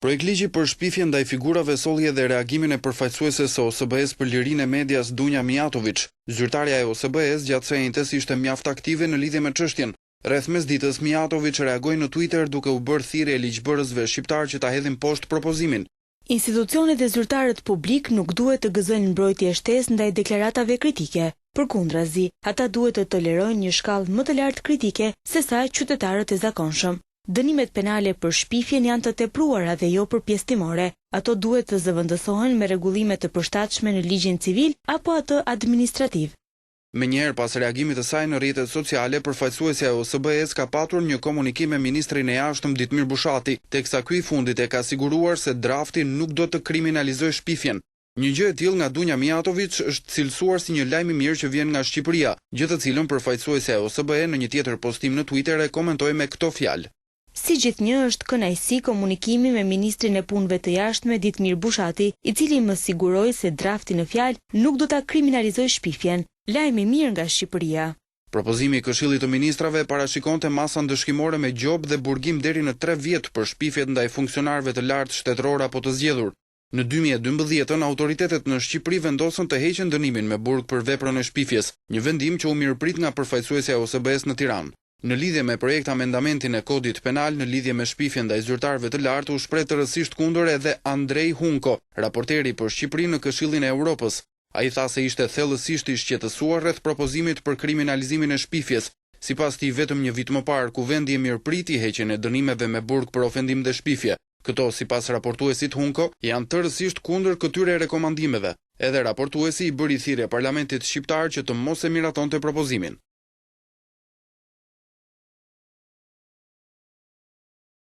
Projektligji për shpifjen ndaj figurave solli dhe reagimin e përfaqësueses së OSBE-s për lirinë e medias Dunja Mijatović. Zyrtarja e OSBE-s gjatë shenjtës ishte mjaft aktive në lidhje me çështjen. Rreth mesditës Mijatović reagoi në Twitter duke u bërë thirrje ligjbërësve shqiptar që ta hedhin poshtë propozimin. Institucionet dhe zyrtarët publik nuk duhet të gëzojnë mbrojtje shtesë ndaj deklaratave kritike. Përkundrazi, ata duhet të tolerojnë një shkallë më të lartë kritike se sa qytetarët e zakonshëm. Dënimet penale për shpifjen janë të tepruara dhe jo për pjesë timore. Ato duhet të zëvendësohen me rregullime të përshtatshme në ligjin civil apo atë administrativ. Menjëherë pas reagimit të saj në rrjetet sociale, përfaqësuesja e OSBE-s ka patur një komunikim me ministrin e jashtëm Ditmir Bushati, teksa ky i fundit e ka siguruar se drafti nuk do të kriminalizojë shpifjen. Një gjë e tillë nga Dunja Mijatović është cilësuar si një lajm i mirë që vjen nga Shqipëria, gjë të cilën përfaqësuesja e OSBE në një tjetër postim në Twitter e komentoi me këto fjalë. Si gjithnjë është kënaqësi komunikimi me ministrin e punëve të jashtme Ditmir Bushati, i cili më siguroi se drafti në fjalë nuk do ta kriminalizojë shpifjen. Lajm i mirë nga Shqipëria. Propozimi i Këshillit të Ministrave parashikonte masën dëshkimore me gjob dhe burgim deri në 3 vjet për shpifjet ndaj funksionarëve të lartë shtetëror apo të zgjedhur. Në 2012 autoritetet në Shqipëri vendosën të heqin dënimin me burg për veprën e shpifjes, një vendim që u mirëprit nga përfaqësuesja e OSBE-s në Tiranë. Në lidhje me projekt amendamentin e kodit penal në lidhje me shpifjen ndaj zyrtarëve të lartë u shpreh tërësisht kundër edhe Andrej Hunko, raporteri për Shqipërinë në Këshillin e Evropës. Ai tha se ishte thellësisht i shqetësuar rreth propozimit për kriminalizimin e shpifjes. Sipas tij, vetëm një vit më parë kuvendi e mirëpriti heqjen e dënimeve me burg për ofendim dhe shpifje. Këto, sipas raportuesit Hunko, janë tërësisht kundër këtyre rekomandimeve. Edhe raportuesi i bëri thirrje parlamentit shqiptar që të mos e miratonte propozimin.